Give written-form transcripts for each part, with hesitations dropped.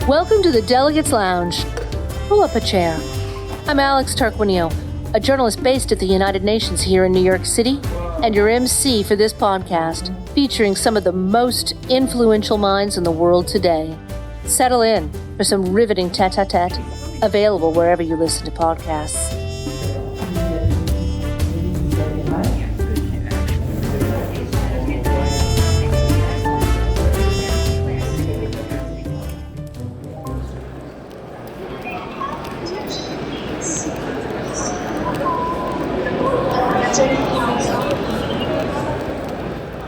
Welcome to the Delegates Lounge. Pull up a chair. I'm Alex Tarquinio, a journalist based at the United Nations here in New York City, and your MC for this podcast, featuring some of the most influential minds in the world today. Settle in for some riveting tete-a-tete, available wherever you listen to podcasts.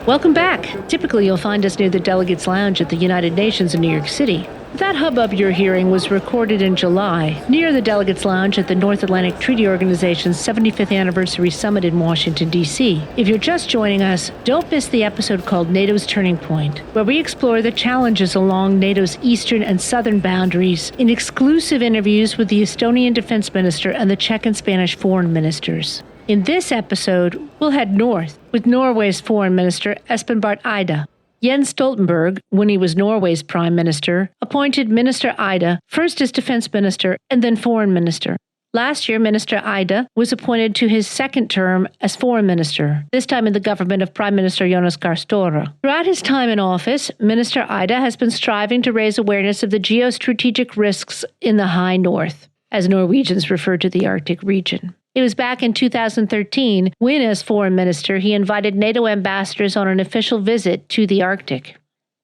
Welcome back. Typically, you'll find us near the Delegates Lounge at the United Nations in New York City. That hubbub you're hearing was recorded in July, near the Delegates Lounge at the North Atlantic Treaty Organization's 75th Anniversary Summit in Washington, D.C. If you're just joining us, don't miss the episode called NATO's Turning Point, where we explore the challenges along NATO's eastern and southern boundaries in exclusive interviews with the Estonian Defense Minister and the Czech and Spanish foreign ministers. In this episode, we'll head north with Norway's Foreign Minister, Espen Barth Eide. Jens Stoltenberg, when he was Norway's Prime Minister, appointed Minister Eide first as Defense Minister and then Foreign Minister. Last year, Minister Eide was appointed to his second term as Foreign Minister, this time in the government of Prime Minister Jonas Gahr Støre. Throughout his time in office, Minister Eide has been striving to raise awareness of the geostrategic risks in the High North, as Norwegians refer to the Arctic region. It was back in 2013 when, as foreign minister, he invited NATO ambassadors on an official visit to the Arctic.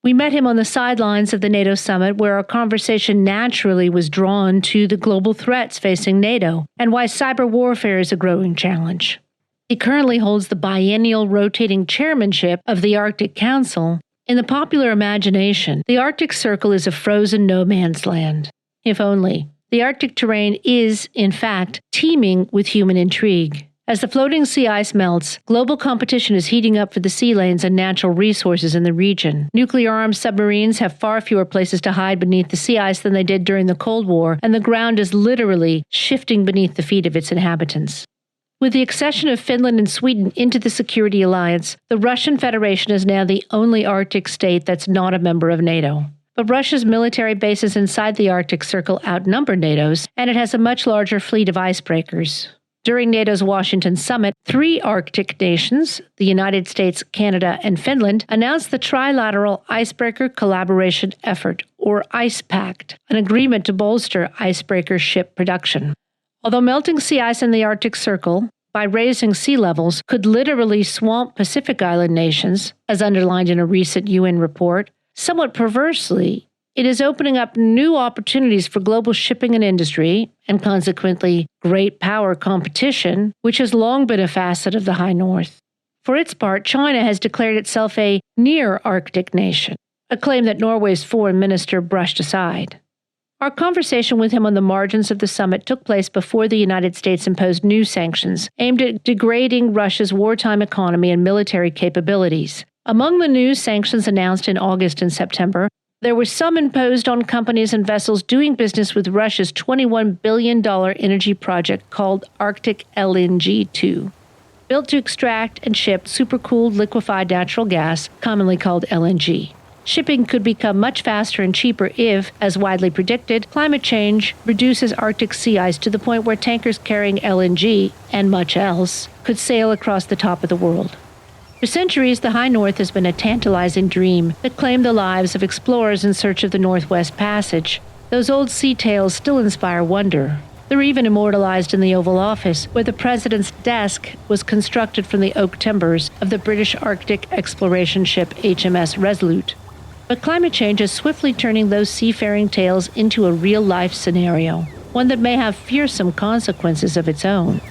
We met him on the sidelines of the NATO summit, where our conversation naturally was drawn to the global threats facing NATO and why cyber warfare is a growing challenge. He currently holds the biennial rotating chairmanship of the Arctic Council. In the popular imagination, the Arctic Circle is a frozen no man's land. If only. The Arctic terrain is, in fact, teeming with human intrigue. As the floating sea ice melts, global competition is heating up for the sea lanes and natural resources in the region. Nuclear-armed submarines have far fewer places to hide beneath the sea ice than they did during the Cold War, and the ground is literally shifting beneath the feet of its inhabitants. With the accession of Finland and Sweden into the security alliance, the Russian Federation is now the only Arctic state that's not a member of NATO. But Russia's military bases inside the Arctic Circle outnumber NATO's, and it has a much larger fleet of icebreakers. During NATO's Washington summit, 3 Arctic nations, the United States, Canada, and Finland, announced the trilateral Icebreaker Collaboration Effort, or Pact, an agreement to bolster icebreaker ship production. Although melting sea ice in the Arctic Circle, by raising sea levels, could literally swamp Pacific Island nations, as underlined in a recent UN report, somewhat perversely, it is opening up new opportunities for global shipping and industry, and consequently, great power competition, which has long been a facet of the High North. For its part, China has declared itself a near-Arctic nation, a claim that Norway's foreign minister brushed aside. Our conversation with him on the margins of the summit took place before the United States imposed new sanctions aimed at degrading Russia's wartime economy and military capabilities. Among the new sanctions announced in August and September, there were some imposed on companies and vessels doing business with Russia's $21 billion energy project called Arctic LNG-2. Built to extract and ship supercooled liquefied natural gas, commonly called LNG. Shipping could become much faster and cheaper if, as widely predicted, climate change reduces Arctic sea ice to the point where tankers carrying LNG, and much else, could sail across the top of the world. For centuries, the High North has been a tantalizing dream that claimed the lives of explorers in search of the Northwest Passage. Those old sea tales still inspire wonder. They're even immortalized in the Oval Office, where the president's desk was constructed from the oak timbers of the British Arctic exploration ship HMS Resolute. But climate change is swiftly turning those seafaring tales into a real-life scenario, one that may have fearsome consequences of its own.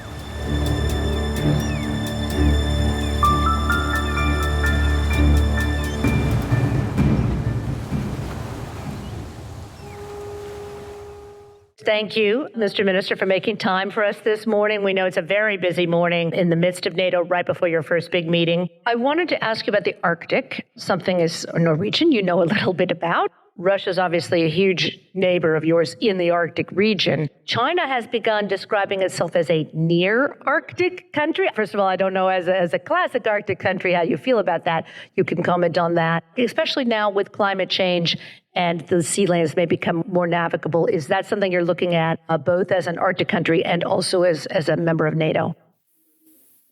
Thank you, Mr. Minister, for making time for us this morning. We know it's a very busy morning in the midst of NATO, right before your first big meeting. I wanted to ask you about the Arctic, something as a Norwegian you know a little bit about. Russia's obviously a huge neighbor of yours in the Arctic region. China has begun describing itself as a near-Arctic country. First of all, I don't know as a classic Arctic country how you feel about that. You can comment on that, especially now with climate change and the sea lanes may become more navigable. Is that something you're looking at both as an Arctic country and also as a member of NATO?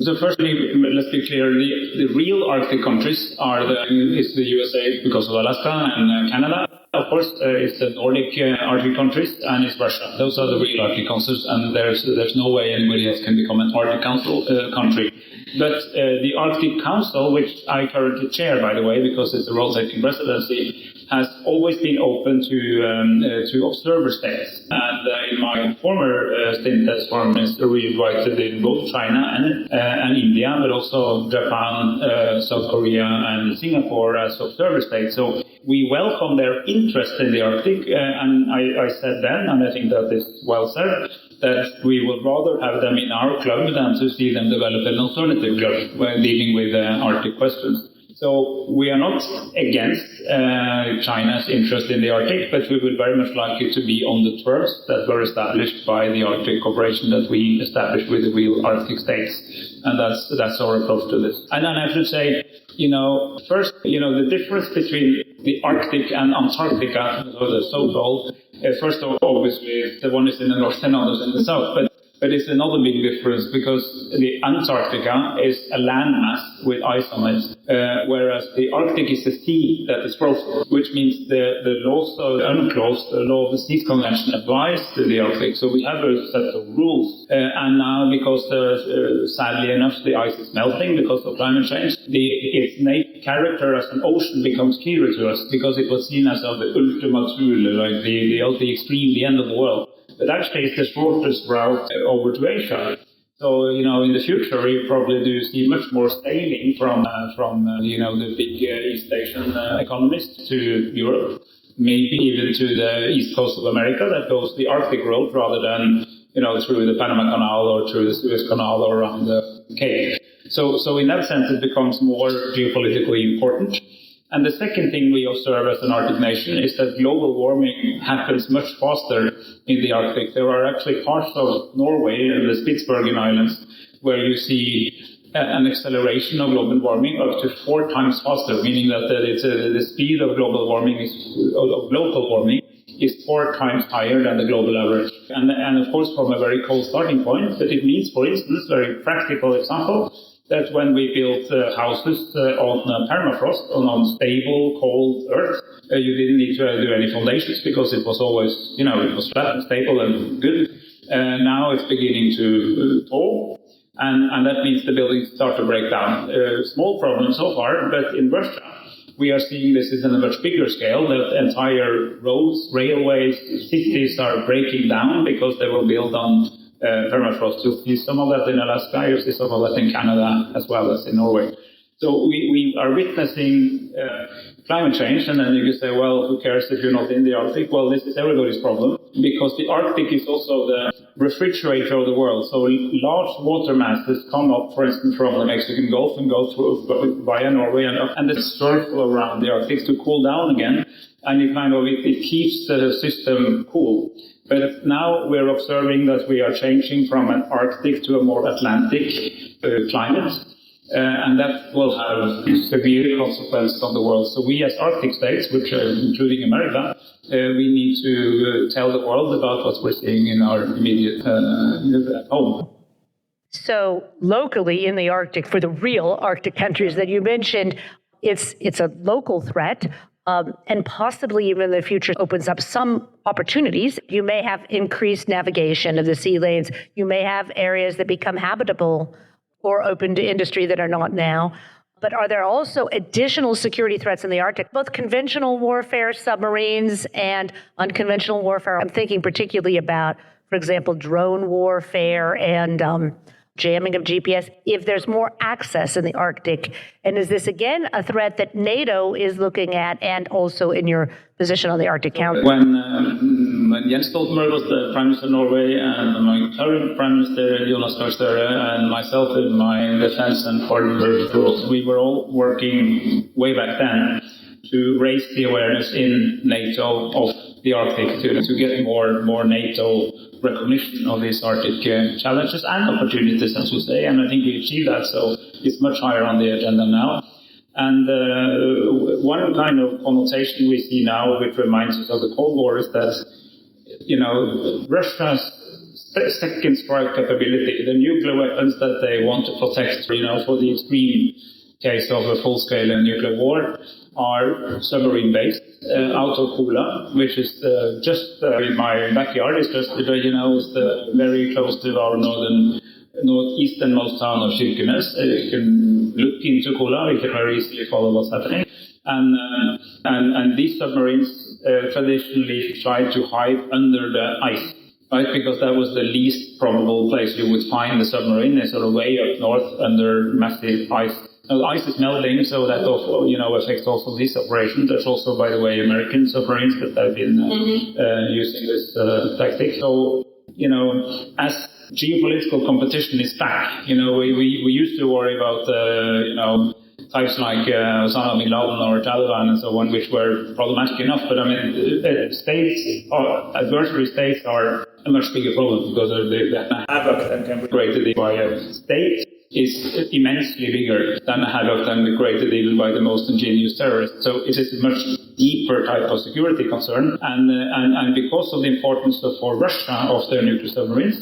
So firstly, let's be clear, the real Arctic countries is the USA because of Alaska and Canada. Of course, it's the Nordic Arctic countries and it's Russia. Those are the real Arctic countries, and there's no way anybody else can become an Arctic Council country. But the Arctic Council, which I currently chair, by the way, because it's a rotating presidency, has always been open to observer states. And in my former stint as foreign minister, we invited in both China and India, but also Japan, South Korea, and Singapore as observer states. So we welcome their interest in the Arctic, and I said then, and I think that is well said, that we would rather have them in our club than to see them develop an alternative club when dealing with Arctic questions. So we are not against China's interest in the Arctic, but we would very much like it to be on the terms that were established by the Arctic cooperation that we established with the real Arctic states. And that's our approach to this. And then I should say, first, the difference between the Arctic and Antarctica, or the so-called, first of all, obviously, the one is in the north and others in the south, but it's another big difference because the Antarctica is a landmass with ice on it, whereas the Arctic is a sea that is frozen, which means the laws of UNCLOS, the law of the Seas Convention, applies to the Arctic. So we have a set of rules. And now, because sadly enough, the ice is melting because of climate change, its character as an ocean becomes clearer to us because it was seen as the ultima thule, like the extreme, the end of the world. But actually, it's the shortest route over to Asia. So, in the future, we probably do see much more sailing from the big East Asian economies to Europe, maybe even to the east coast of America that goes the Arctic road rather than, through the Panama Canal or through the Suez Canal or around the Cape. So in that sense, it becomes more geopolitically important. And the second thing we observe as an Arctic nation is that global warming happens much faster in the Arctic. There are actually parts of Norway and the Spitsbergen Islands where you see an acceleration of global warming up to 4 times faster, meaning that the speed of global warming of local warming is 4 times higher than the global average. And of course, from a very cold starting point, but it means, for instance, very practical example, that when we built houses on permafrost, on unstable, cold earth, you didn't need to do any foundations because it was always, it was flat and stable and good. Now it's beginning to thaw, and that means the buildings start to break down. Small problem so far, but in Russia, we are seeing this is on a much bigger scale, that entire roads, railways, cities are breaking down because they were built on permafrost. You'll see some of that in Alaska, you'll see some of that in Canada as well as in Norway. So we are witnessing climate change, and then you can say, well, who cares if you're not in the Arctic? Well, this is everybody's problem, because the Arctic is also the refrigerator of the world. So large water masses come up, for instance, from the Mexican Gulf and go through via Norway and they circle around the Arctic to cool down again, and it keeps the system cool. But now we're observing that we are changing from an Arctic to a more Atlantic climate, and that will have severe consequences on the world. So we as Arctic states, which are including America, we need to tell the world about what we're seeing in our immediate home. So locally in the Arctic, for the real Arctic countries that you mentioned, it's a local threat. And possibly even in the future opens up some opportunities. You may have increased navigation of the sea lanes. You may have areas that become habitable or open to industry that are not now. But are there also additional security threats in the Arctic, both conventional warfare, submarines, and unconventional warfare? I'm thinking particularly about, for example, drone warfare and jamming of GPS, if there's more access in the Arctic. And is this, again, a threat that NATO is looking at, and also in your position on the Arctic Council? When Jens Stoltenberg was the Prime Minister of Norway, and my current Prime Minister, Jonas Gahr Støre, and myself in my defense and foreign roles, we were all working way back then to raise the awareness in NATO of the Arctic, to get more NATO recognition of these Arctic challenges and opportunities, as we say, and I think we achieved that, so it's much higher on the agenda now. And one kind of connotation we see now, which reminds us of the Cold War, is that, Russia's second strike capability, the nuclear weapons that they want to protect, for the extreme case of a full-scale nuclear war, are submarine-based out of Kola, which is just in my backyard. It's just, it's very close to our northeasternmost town of Kirkenes. You can look into Kola, you can very easily follow what's happening. And these submarines traditionally try to hide under the ice, right? Because that was the least probable place you would find the submarine. It's sort of way up north under massive ice. Now, the ice is melting, so that also, affects also this operation. There's also, by the way, American submarines that have been using this tactic. So, as geopolitical competition is back, we used to worry about, types like Osama bin Laden or Taliban and so on, which were problematic enough. But adversary states are a much bigger problem because the havoc that can be created by a state is immensely bigger than the havoc that can be created even by the most ingenious terrorists. So it is a much deeper type of security concern. And because of the importance for Russia of their nuclear submarines,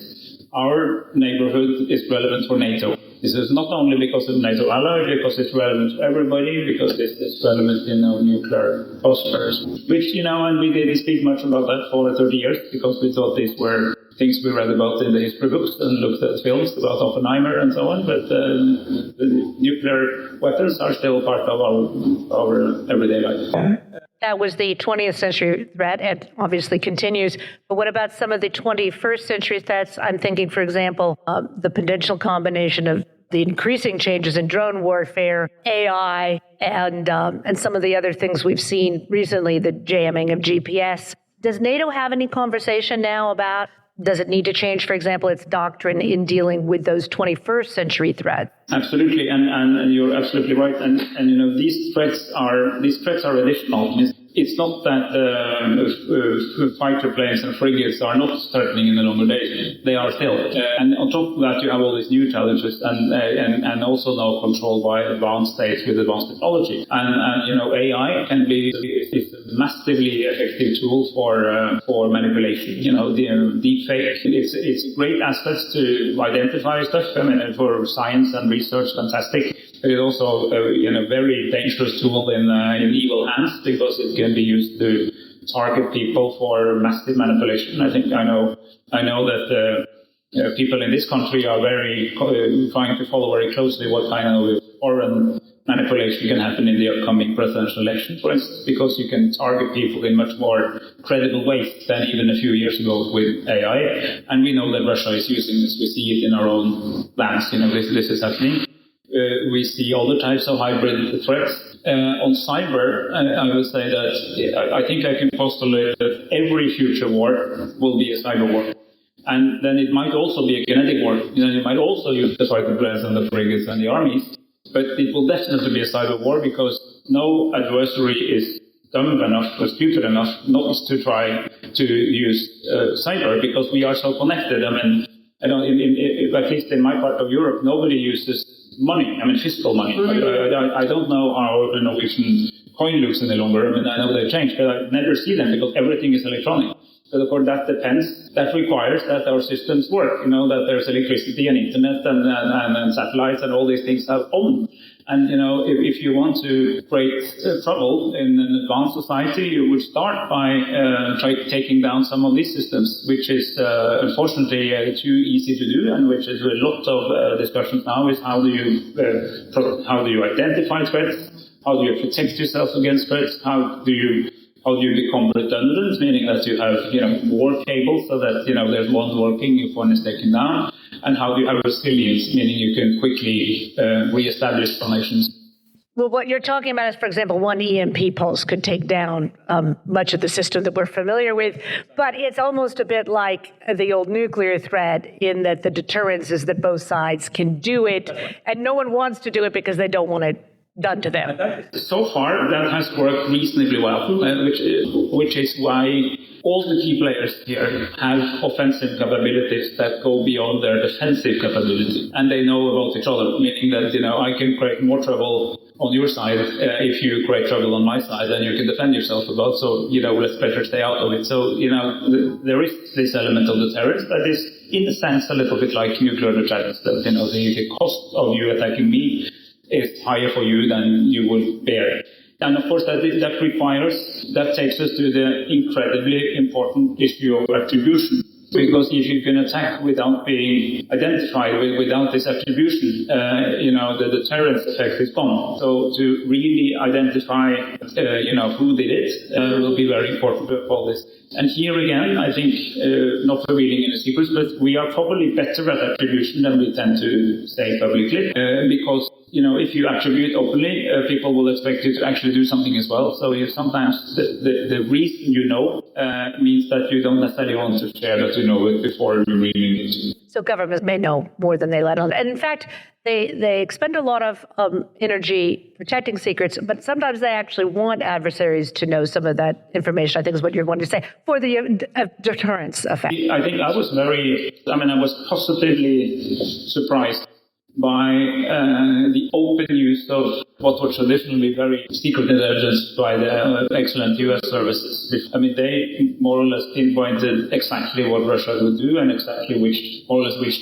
our neighborhood is relevant for NATO. This is not only because of NATO ally, because it's relevant to everybody, because it is relevant in our nuclear postures. Which, and we didn't speak much about that for 30 years, because we thought these were things we read about in the history books and looked at films about Oppenheimer and so on, but the nuclear weapons are still part of our everyday life. That was the 20th century threat and obviously continues. But what about some of the 21st century threats? I'm thinking, for example, the potential combination of the increasing changes in drone warfare, AI, and some of the other things we've seen recently, the jamming of GPS. Does NATO have any conversation now about, does it need to change, for example, its doctrine in dealing with those 21st century threats? Absolutely, and you're absolutely right. And these threats are additional. It's not that fighter planes and frigates are not threatening in the longer days. They are still. And on top of that, you have all these new challenges and also now controlled by advanced states with advanced technology. And AI can be a massively effective tool for manipulation. The deep fake. It's a great asset to identify stuff. For science and research, fantastic. But it's also a very dangerous tool in evil hands because it can be used to target people for massive manipulation. I know that people in this country are very trying to follow very closely what kind of foreign manipulation can happen in the upcoming presidential election, for instance, because you can target people in much more credible ways than even a few years ago with AI. And we know that Russia is using this. We see it in our own lands. This is happening. We see other types of hybrid threats. On cyber, I would say that I think I can postulate that every future war will be a cyber war. And then it might also be a kinetic war. You might also use the fighter planes and the frigates and the armies, but it will definitely be a cyber war because no adversary is dumb enough or stupid enough not to try to use cyber because we are so connected. At least in my part of Europe, nobody uses money, fiscal money. I don't know how the Norwegian coin looks any longer. I know they've changed, but I never see them because everything is electronic. So of course that depends, that requires that our systems work, that there's electricity and internet and satellites and all these things are on. And, if you want to create trouble in an advanced society, you would start by taking down some of these systems, which is unfortunately too easy to do, and which is a lot of discussions now is how do you identify threats, how do you protect yourself against threats, how do you become redundant, meaning that you have more cables so that there's one working if one is taken down. And how do you have resilience, meaning you can quickly re-establish formations. Well, what you're talking about is, for example, one EMP pulse could take down much of the system that we're familiar with. But it's almost a bit like the old nuclear threat in that the deterrence is that both sides can do it. And no one wants to do it because they don't want to done to them. So far, that has worked reasonably well, which is why all the key players here have offensive capabilities that go beyond their defensive capability. And they know about each other, meaning that, I can create more trouble on your side if you create trouble on my side, and you can defend yourself about. So, let's better stay out of it. So, there is this element of deterrence that is, in a sense, a little bit like nuclear deterrence. That, the cost of you attacking me is higher for you than you would bear. And of course, that takes us to the incredibly important issue of attribution. Because if you can attack without being identified, without this attribution, the deterrence effect is gone. So to really identify, who did it will be very important to all this. And here again, I think, not revealing any secrets, but we are probably better at attribution than we tend to say publicly, because if you attribute openly, people will expect you to actually do something as well. So sometimes the reason means that you don't necessarily want to share that you know it before you really need to. So governments may know more than they let on. And in fact, they expend a lot of energy protecting secrets, but sometimes they actually want adversaries to know some of that information, I think is what you're wanting to say, for the deterrence effect. I think I was positively surprised by the open use of what would traditionally be very secret intelligence by the excellent U.S. services. They more or less pinpointed exactly what Russia would do and exactly which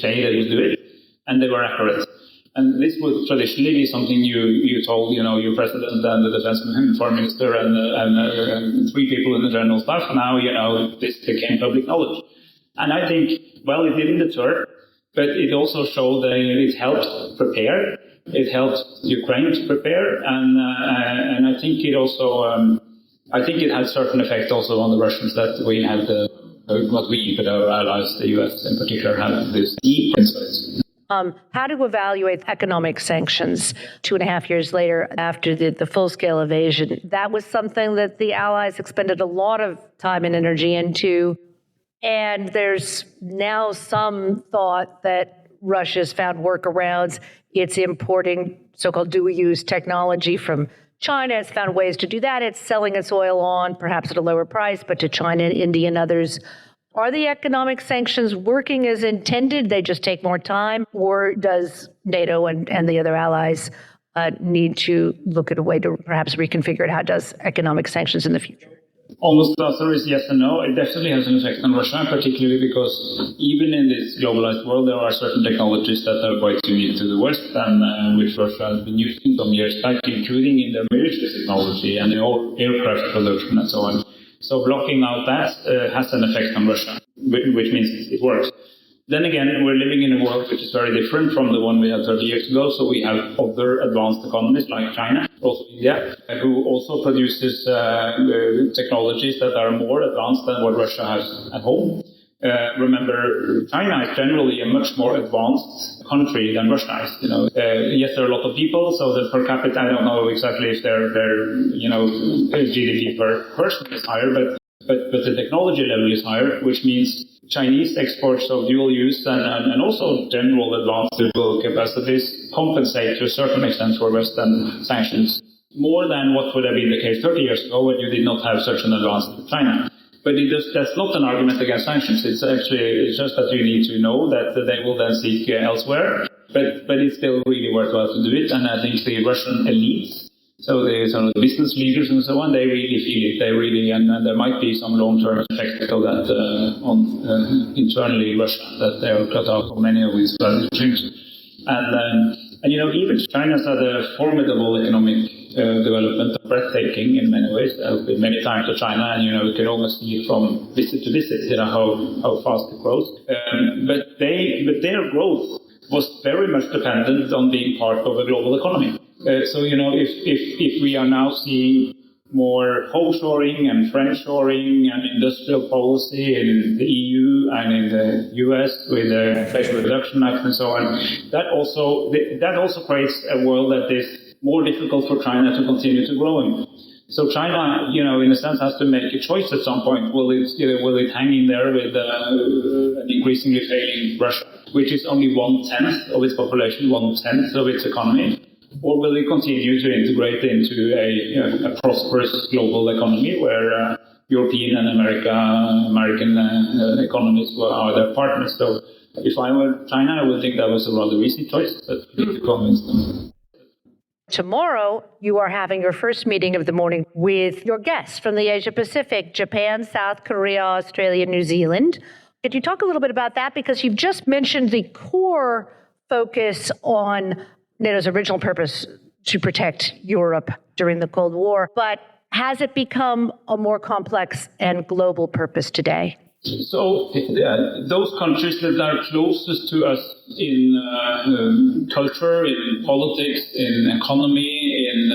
day they would do it, and they were accurate. And this would traditionally be something you told, your president and the defense and foreign minister and three people in the general staff. Now, this became public knowledge. And I think, it didn't deter, but it also showed that it helped prepare. It helped Ukraine to prepare, and I think it also, it had certain effect also on the Russians that we had but our allies, the US in particular, had this deep insight. How to evaluate economic sanctions 2.5 years later after the full-scale invasion. That was something that the Allies expended a lot of time and energy into. And there's now some thought that Russia's found workarounds. It's importing so-called dual-use technology from China. It's found ways to do that. It's selling its oil on, perhaps at a lower price, but to China, India, and others. Are the economic sanctions working as intended? They just take more time? Or does NATO and the other allies need to look at a way to perhaps reconfigure it? How does economic sanctions in the future? Almost the answer is yes and no. It definitely has an effect on Russia, particularly because even in this globalized world, there are certain technologies that are quite unique to the West and which Russia has been using some years back, including in their military technology and in all aircraft production and so on. So blocking out that has an effect on Russia, which means it works. Then again, we're living in a world which is very different from the one we had 30 years ago. So we have other advanced economies like China, also India, who also produces technologies that are more advanced than what Russia has at home. Remember, China is generally a much more advanced country than Russia is. Yes, there are a lot of people, so the per capita, I don't know exactly if their GDP per person is higher, but the technology level is higher, which means Chinese exports of dual use and also general advanced dual capacities compensate to a certain extent for Western sanctions more than what would have been the case 30 years ago when you did not have such an advanced China. But that's not an argument against sanctions. It's just that you need to know that they will then seek elsewhere. But it's still really worthwhile to do it. And I think the Russian elites, so the sort of business leaders and so on, they really feel it. They really, and there might be some long-term effect of that on internally Russia, that they are cut out of many of these things. And even China's had a formidable economic development, breathtaking in many ways. I've been many times to China, and you can almost see it from visit to visit, how fast it grows. But their growth was very much dependent on being part of a global economy. So if we are now seeing more home-shoring and friend-shoring and industrial policy in the EU and in the US with the Inflation Reduction Act and so on, that also creates a world that is more difficult for China to continue to grow in. So China, in a sense, has to make a choice at some point. Will it hang in there with an increasingly failing Russia, which is only 1/10 of its population, 1/10 of its economy? or will we continue to integrate into a prosperous global economy where European and American economies are their partners? So if I were China, I would think that was a rather easy choice, but we need to convince them. Tomorrow, you are having your first meeting of the morning with your guests from the Asia Pacific, Japan, South Korea, Australia, New Zealand. Could you talk a little bit about that? Because you've just mentioned the core focus on NATO's original purpose to protect Europe during the Cold War. But has it become a more complex and global purpose today? So those countries that are closest to us in culture, in politics, in economy, in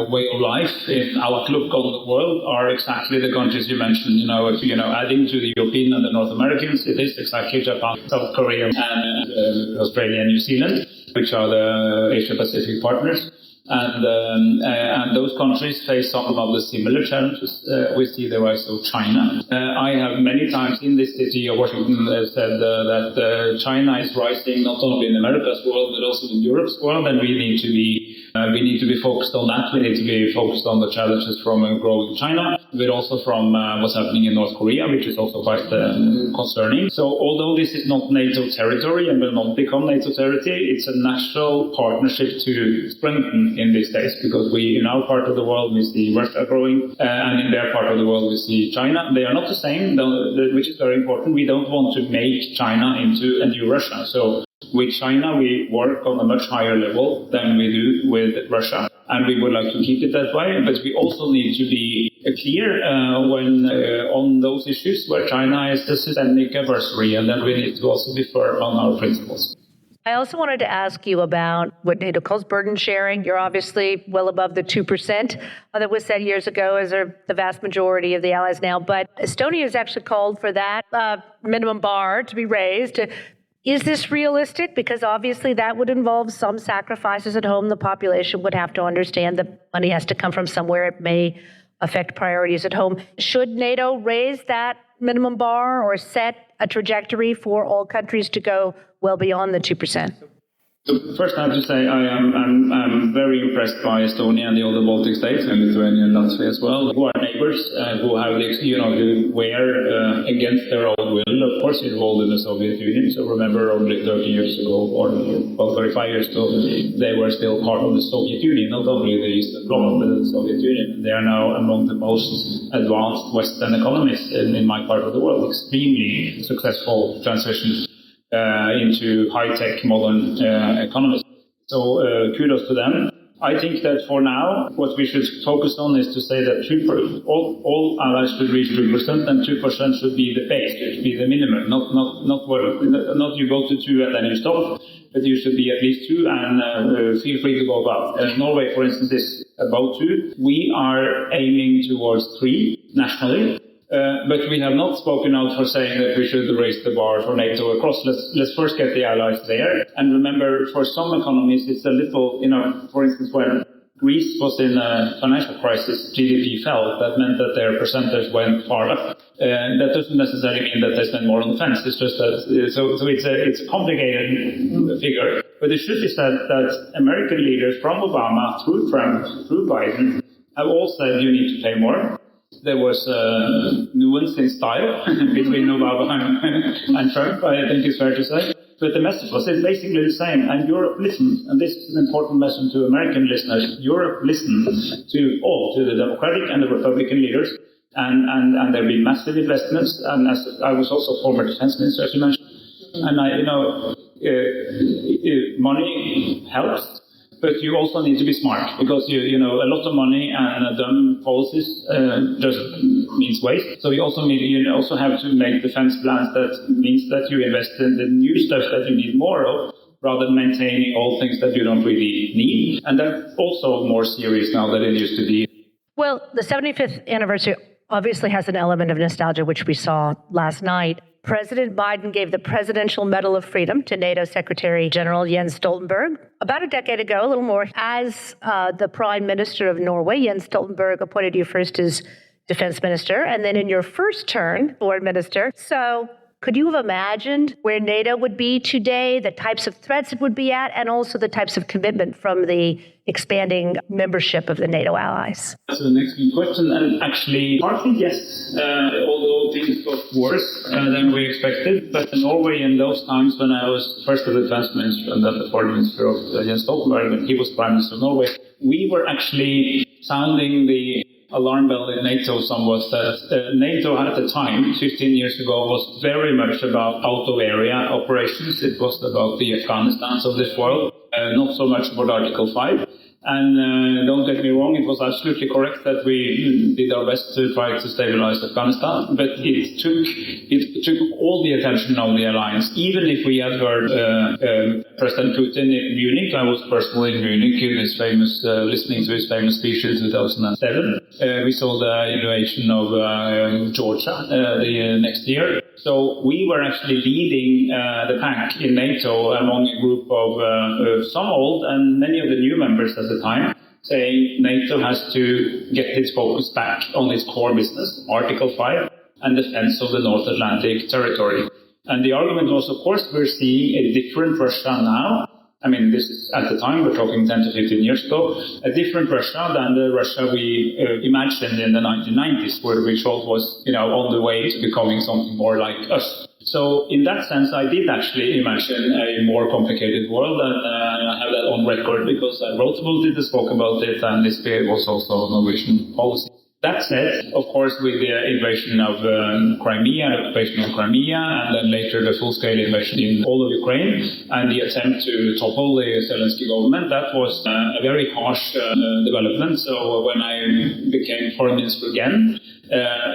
way of life, in outlook on the world are exactly the countries you mentioned. Adding to the European and the North Americans, it is exactly Japan, South Korea, and Australia and New Zealand, which are the Asia Pacific partners. And those countries face some of the similar challenges. We see the rise of China. I have many times in this city of Washington said that China is rising not only in America's world but also in Europe's world, and we need to be focused on that. We need to be focused on the challenges from growing China, but also from what's happening in North Korea, which is also quite concerning. So although this is not NATO territory and will not become NATO territory, it's a natural partnership to strengthen in these days, because in our part of the world we see Russia growing, and in their part of the world we see China. They are not the same, which is very important. We don't want to make China into a new Russia. So with China we work on a much higher level than we do with Russia, and we would like to keep it that way. But we also need to be clear on those issues where China is the systemic adversary, and then we need to also be firm on our principles. I also wanted to ask you about what NATO calls burden sharing. You're obviously well above the 2% that was said years ago, as are the vast majority of the allies now. But Estonia has actually called for that minimum bar to be raised. Is this realistic? Because obviously that would involve some sacrifices at home. The population would have to understand that money has to come from somewhere. It may affect priorities at home. Should NATO raise that minimum bar or set a trajectory for all countries to go well beyond the 2%? So first, I have to say I'm very impressed by Estonia and the other Baltic states, and Lithuania and Latvia as well, who are neighbors, who have who were against their own will, of course, involved in the Soviet Union. So remember, only 30 years ago, or 35 years ago, they were still part of the Soviet Union, not only the Eastern Bloc, but the Soviet Union. They are now among the most advanced Western economies in my part of the world. Extremely successful transition into high-tech modern economies. So kudos to them. I think that for now, what we should focus on is to say that all allies should reach 2%, and 2% should be the base, it should be the minimum, not you go to 2 and then you stop, but you should be at least 2 and feel free to go above. Norway, for instance, is about 2. We are aiming towards 3 nationally. But we have not spoken out for saying that we should raise the bar for NATO across. Let's first get the allies there. And remember, for some economies, it's a little, for instance, when Greece was in a financial crisis, GDP fell. That meant that their percentage went far up. That doesn't necessarily mean that they spend more on defense. It's just that, so it's a complicated figure. But it should be said that American leaders from Obama through Trump, through Biden, have all said you need to pay more. There was nuance in style between Obama and Trump, I think it's fair to say. But the message was basically the same. And Europe listened, and this is an important message to American listeners. Europe listened to the Democratic and the Republican leaders, and there will be massive investments. And as I was also former defense minister, as you mentioned, and money helps. But you also need to be smart, because a lot of money and dumb policies just means waste. So you also have to make defense plans that means that you invest in the new stuff that you need more of, rather than maintaining all things that you don't really need. And that's also more serious now than it used to be. Well, the 75th anniversary obviously has an element of nostalgia, which we saw last night. President Biden gave the Presidential Medal of Freedom to NATO Secretary General Jens Stoltenberg about a decade ago, a little more. As the Prime Minister of Norway, Jens Stoltenberg appointed you first as Defense Minister, and then in your first turn, Foreign Minister. So Could you have imagined where NATO would be today, the types of threats it would be at, and also the types of commitment from the expanding membership of the NATO allies? That's an excellent question, and actually, partly yes, although things got worse than we expected. But in Norway, in those times when I was first the defense minister and then the foreign minister of Jens Stoltenberg, when he was prime minister of Norway, we were actually sounding the alarm bell in NATO somewhat that NATO at the time, 15 years ago, was very much about out-of-area operations. It was about the Afghanistans of this world, not so much about Article 5. And don't get me wrong, it was absolutely correct that we did our best to try to stabilize Afghanistan, but it took all the attention of the alliance. Even if we had heard President Putin in Munich, I was personally in Munich in his famous, listening to his famous speech in 2007. We saw the invasion of Georgia the next year. So we were actually leading the Pact in NATO among a group of some old and many of the new members at the time, saying NATO has to get its focus back on its core business, Article 5, and defense of the North Atlantic territory. And the argument was, of course, we're seeing a different Russia now. I mean, this is at the time, we're talking 10 to 15 years ago, a different Russia than the Russia we imagined in the 1990s, where we thought was, on the way to becoming something more like us. So in that sense, I did actually imagine a more complicated world, and I have that on record because I wrote about it, spoke about it, and this was also a Norwegian policy. That said, of course, with the invasion of Crimea, the occupation of Crimea, and then later the full-scale invasion in all of Ukraine, and the attempt to topple the Zelensky government, that was a very harsh development. So when I became foreign minister again,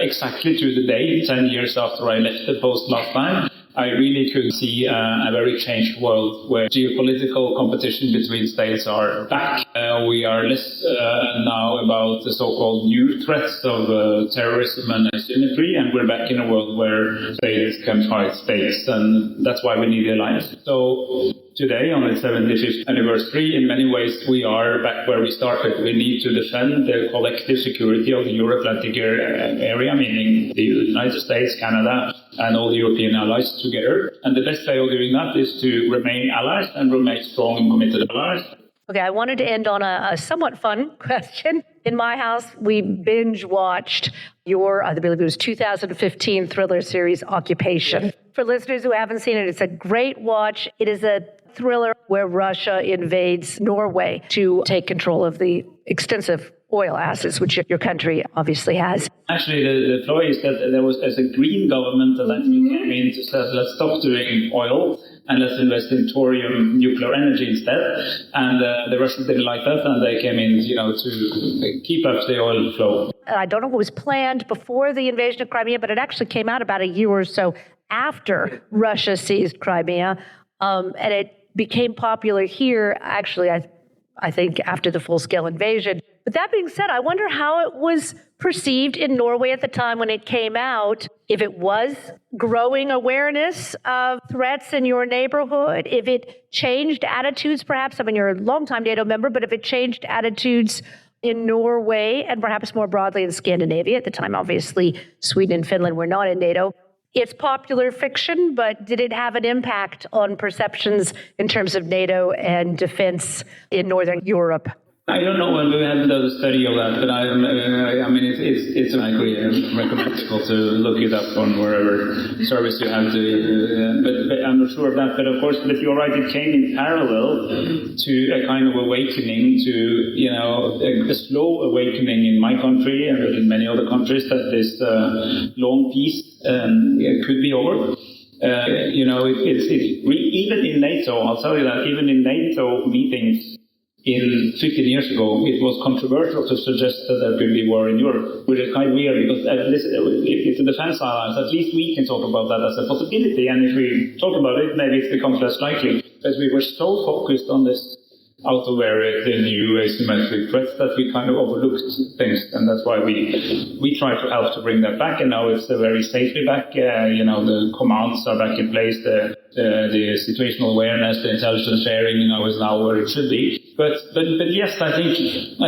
exactly to the day, 10 years after I left the post last time, I really could see a very changed world where geopolitical competition between states are back. We are less now about the so-called new threats of terrorism and asymmetry, and we're back in a world where states can fight states, and that's why we need the alliance. So today, on the 75th anniversary, in many ways we are back where we started. We need to defend the collective security of the Euro-Atlantic area, meaning the United States, Canada, and all the European allies together. And the best way of doing that is to remain allies and remain strong and committed allies. Okay, I wanted to end on a somewhat fun question. In my house, we binge-watched your, I believe it was 2015 thriller series, Occupation. For listeners who haven't seen it, it's a great watch. It is a thriller where Russia invades Norway to take control of the extensive oil assets, which your country obviously has. Actually, the ploy is that there was as a green government that actually came in to say, let's stop doing oil and let's invest in thorium nuclear energy instead. And the Russians didn't like that, and they came in, to keep up the oil flow. I don't know if it was planned before the invasion of Crimea, but it actually came out about a year or so after Russia seized Crimea, and it became popular here, actually, I think, after the full-scale invasion. But that being said, I wonder how it was perceived in Norway at the time when it came out, if it was growing awareness of threats in your neighborhood, if it changed attitudes, perhaps. I mean, you're a longtime NATO member, but if it changed attitudes in Norway and perhaps more broadly in Scandinavia. At the time, obviously, Sweden and Finland were not in NATO. It's popular fiction, but did it have an impact on perceptions in terms of NATO and defense in Northern Europe? I don't know when we had the study of that, but I mean, it's an agree. I recommend people to look it up on wherever service you have to. But I'm not sure of that. But of course, but you're right. It came in parallel to a kind of awakening to, a slow awakening in my country and in many other countries that this long peace could be over. Even in NATO, I'll tell you that even in NATO meetings. 15 years ago, it was controversial to suggest that there could be war in Europe, which is kind of weird because it's a defense alliance. At least we can talk about that as a possibility, and if we talk about it, maybe it becomes less likely. But we were so focused on this out-of-area, the new asymmetric threats that we kind of overlooked things, and that's why we try to help to bring that back. And now it's very safely back. The commands are back in place. The situational awareness, the intelligence sharing, is now where it should be. But yes, I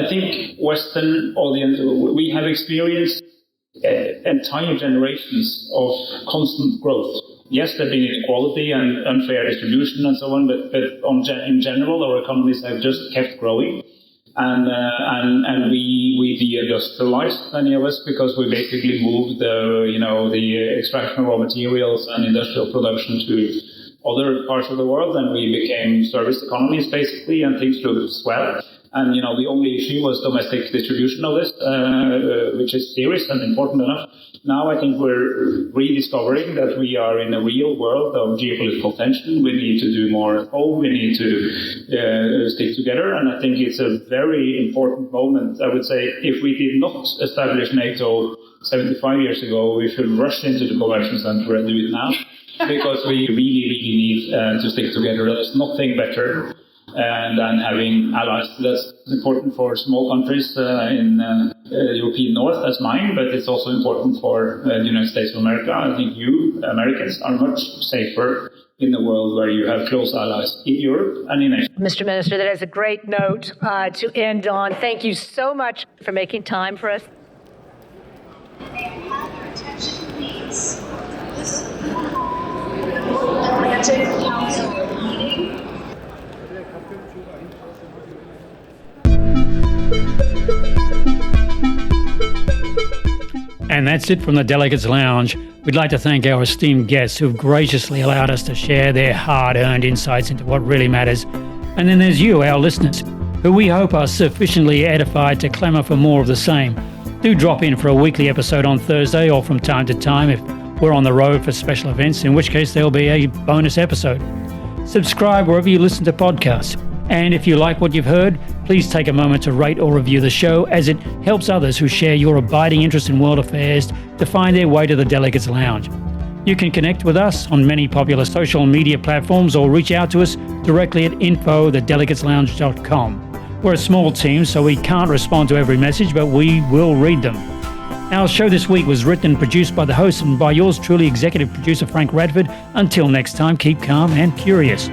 think Western audience, we have experienced entire generations of constant growth. yes, there have been inequality and unfair distribution and so on, but in general, our economies have just kept growing. And we de-industrialized, many of us, because we basically moved the extraction of raw materials and industrial production to other parts of the world, and we became service economies basically, and things looked swell. And the only issue was domestic distribution of this, which is serious and important enough. Now I think we're rediscovering that we are in a real world of geopolitical tension. We need to do more at home. We need to stick together. And I think it's a very important moment. I would say if we did not establish NATO 75 years ago, we should rush into the convention center and do it now, because we really, really need to stick together. There's nothing better than having allies. That's important for small countries in the European North, as mine, but it's also important for the United States of America. I think you, Americans, are much safer in a world where you have close allies in Europe and in Asia. Mr. Minister, that is a great note to end on. Thank you so much for making time for us. May I have your attention, please? This Atlantic Council meeting. And that's it from the Delegates Lounge. We'd like to thank our esteemed guests who've graciously allowed us to share their hard-earned insights into what really matters. And then there's you, our listeners, who we hope are sufficiently edified to clamour for more of the same. Do drop in for a weekly episode on Thursday, or from time to time if we're on the road for special events, in which case there'll be a bonus episode. Subscribe wherever you listen to podcasts. And if you like what you've heard, please take a moment to rate or review the show, as it helps others who share your abiding interest in world affairs to find their way to the Delegates Lounge. You can connect with us on many popular social media platforms, or reach out to us directly at info@thedelegateslounge.com. We're a small team, so we can't respond to every message, but we will read them. Our show this week was written and produced by the host and by yours truly, executive producer Frank Radford. Until next time, keep calm and curious.